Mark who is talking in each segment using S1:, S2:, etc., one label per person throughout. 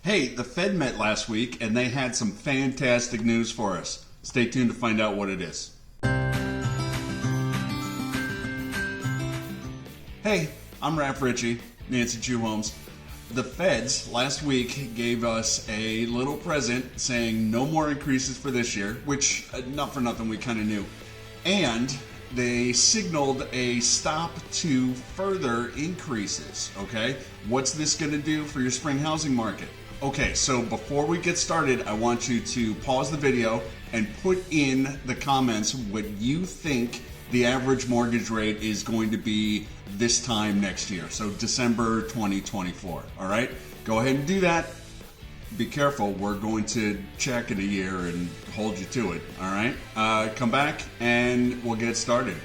S1: Hey, the Fed met last week and they had some fantastic news for us. Stay tuned to find out what it is. Hey, I'm Ralph Ritchie, Nancy Chu Holmes. The Feds last week gave us a little present saying no more increases for this year, which, not for nothing, we kind of knew. And they signaled a stop to further increases, okay? What's this going to do for your spring housing market? Okay, so before we get started, I want you to pause the video and put in the comments what you think the average mortgage rate is going to be this time next year. So December 2024, all right? Go ahead and do that. Be careful, we're going to check in a year and hold you to it, all right? Come back and we'll get started.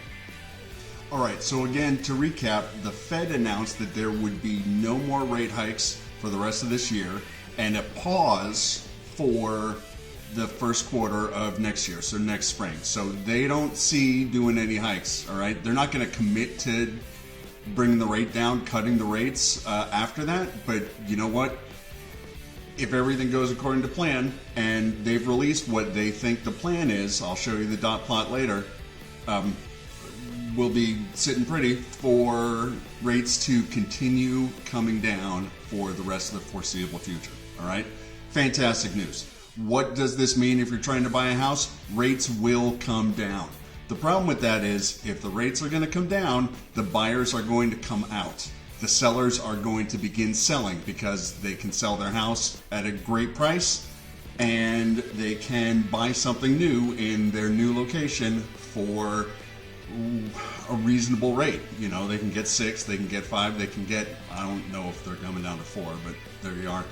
S1: All right, so again, to recap, the Fed announced that there would be no more rate hikes for the rest of this year and a pause for the first quarter of next year, so next spring. So they don't see doing any hikes, all right? They're not going to commit to bringing the rate down, cutting the rates after that, but you know what? If everything goes according to plan and they've released what they think the plan is, I'll show you the dot plot later, we'll be sitting pretty for rates to continue coming down for the rest of the foreseeable future, all right? Fantastic news. What does this mean if you're trying to buy a house? Rates will come down. The problem with that is if the rates are going to come down, the buyers are going to come out. The sellers are going to begin selling because they can sell their house at a great price and they can buy something new in their new location for a reasonable rate. You know, they can get 6, they can get 5, they can get, I don't know if they're coming down to 4, but there you are.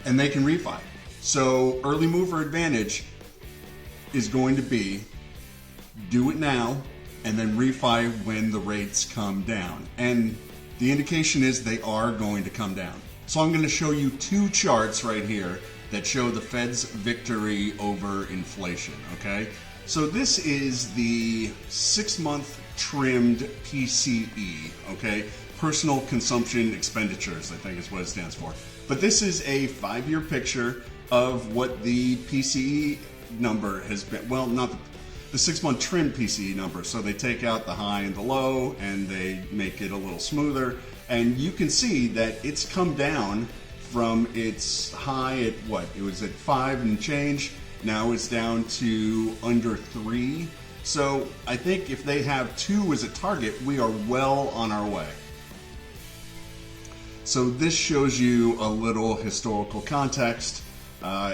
S1: And they can refi. So early mover advantage is going to be do it now and then refi when the rates come down. And the indication is they are going to come down. So I'm going to show you 2 charts right here that show the Fed's victory over inflation, okay? So this is the 6-month trimmed PCE, okay? Personal Consumption Expenditures, I think is what it stands for. But this is a 5-year picture of what the PCE number has been. Well, not the 6-month trimmed PCE number. So they take out the high and the low and they make it a little smoother. And you can see that it's come down from its high at what? It was at 5 and change. Now it's down to under 3. So I think if they have 2 as a target, we are well on our way. So this shows you a little historical context.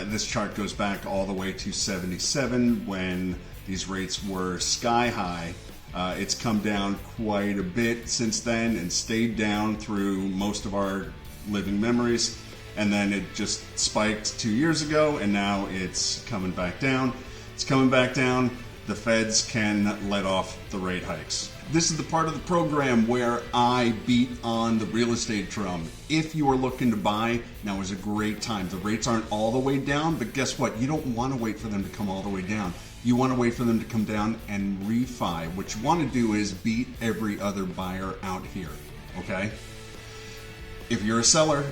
S1: This chart goes back all the way to 77 when these rates were sky high. It's come down quite a bit since then and stayed down through most of our living memories. And then it just spiked 2 years ago and now it's coming back down. It's coming back down. The Feds can let off the rate hikes. This is the part of the program where I beat on the real estate drum. If you are looking to buy, now is a great time. The rates aren't all the way down, but guess what? You don't want to wait for them to come all the way down. You want to wait for them to come down and refi. What you want to do is beat every other buyer out here, okay? If you're a seller,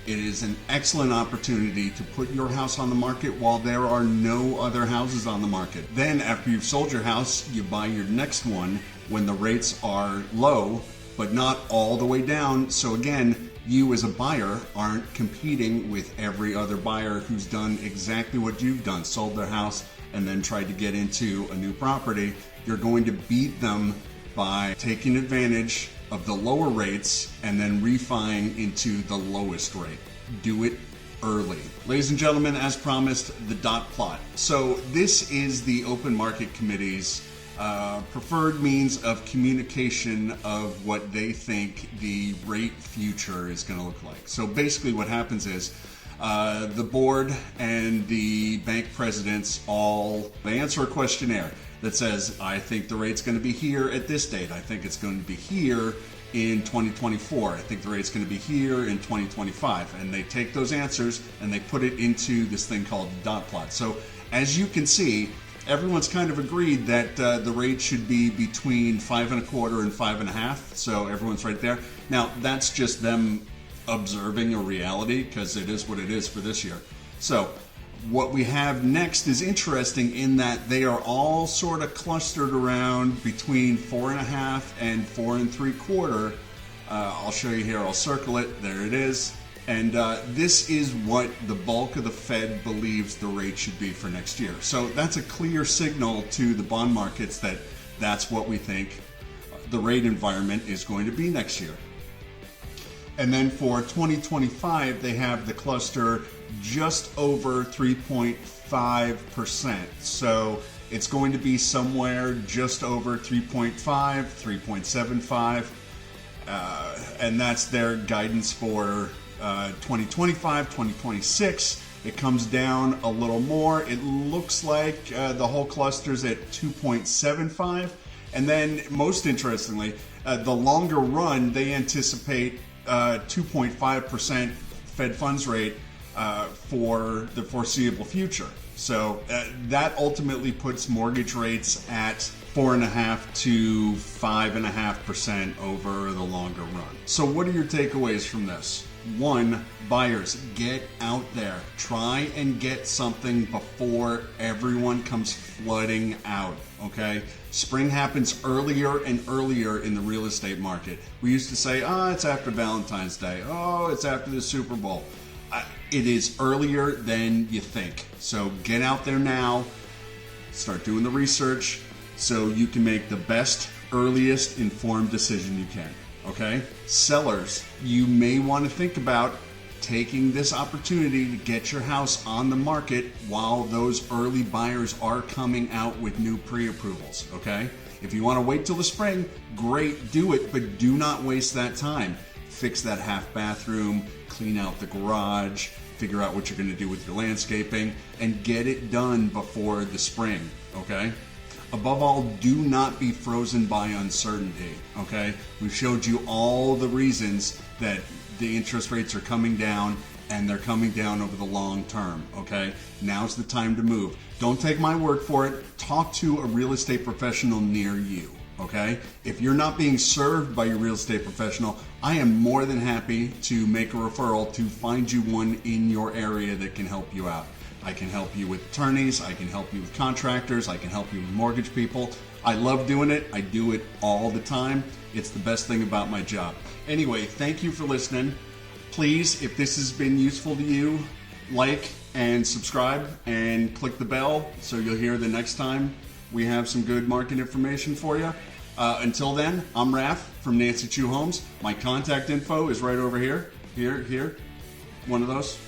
S1: it is an excellent opportunity to put your house on the market while there are no other houses on the market. Then after you've sold your house, you buy your next one when the rates are low, but not all the way down. So again, you as a buyer aren't competing with every other buyer who's done exactly what you've done, sold their house and then tried to get into a new property. You're going to beat them by taking advantage of the lower rates and then refining into the lowest rate. Do it early. Ladies and gentlemen, as promised, the dot plot. So this is the Open Market Committee's preferred means of communication of what they think the rate future is going to look like. So basically what happens is the board and the bank presidents they answer a questionnaire that says, I think the rate's going to be here at this date. I think it's going to be here in 2024. I think the rate's going to be here in 2025. And they take those answers and they put it into this thing called dot plot. So as you can see, everyone's kind of agreed that the rate should be between 5.25 and 5.5. So everyone's right there. Now that's just them observing a reality because it is what it is for this year. So what we have next is interesting in that they are all sort of clustered around between 4.5 and 4 3/4. I'll show you here. I'll circle it. There it is. And this is what the bulk of the Fed believes the rate should be for next year. So that's a clear signal to the bond markets that that's what we think the rate environment is going to be next year. And then for 2025, they have the cluster just over 3.5%. So it's going to be somewhere just over 3.5, 3.75. And that's their guidance for 2025, 2026. It comes down a little more. It looks like the whole cluster's at 2.75. And then, most interestingly, the longer run, they anticipate 2.5% Fed funds rate for the foreseeable future. So that ultimately puts mortgage rates at 4.5 to 5.5% over the longer run. So what are your takeaways from this? One, buyers, get out there. Try and get something before everyone comes flooding out, okay? Spring happens earlier and earlier in the real estate market. We used to say, it's after Valentine's Day. Oh, it's after the Super Bowl. It is earlier than you think. So get out there now. Start doing the research so you can make the best, earliest informed decision you can. Okay? Sellers, you may want to think about taking this opportunity to get your house on the market while those early buyers are coming out with new pre-approvals. Okay? If you want to wait till the spring, great, do it, but do not waste that time. Fix that half bathroom, clean out the garage, figure out what you're going to do with your landscaping, and get it done before the spring. Okay? Above all, do not be frozen by uncertainty, okay? We've showed you all the reasons that the interest rates are coming down, and they're coming down over the long term, okay? Now's the time to move. Don't take my word for it. Talk to a real estate professional near you, okay? If you're not being served by your real estate professional, I am more than happy to make a referral to find you one in your area that can help you out. I can help you with attorneys, I can help you with contractors, I can help you with mortgage people. I love doing it. I do it all the time. It's the best thing about my job. Anyway, thank you for listening. Please, if this has been useful to you, like and subscribe and click the bell so you'll hear the next time we have some good market information for you. Until then, I'm Raph from Nancy Chu Homes. My contact info is right over here. Here. One of those.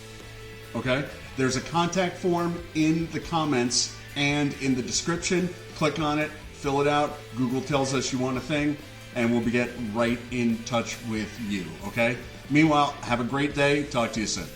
S1: Okay? There's a contact form in the comments and in the description. Click on it, fill it out. Google tells us you want a thing, and we'll get right in touch with you, okay? Meanwhile, have a great day. Talk to you soon.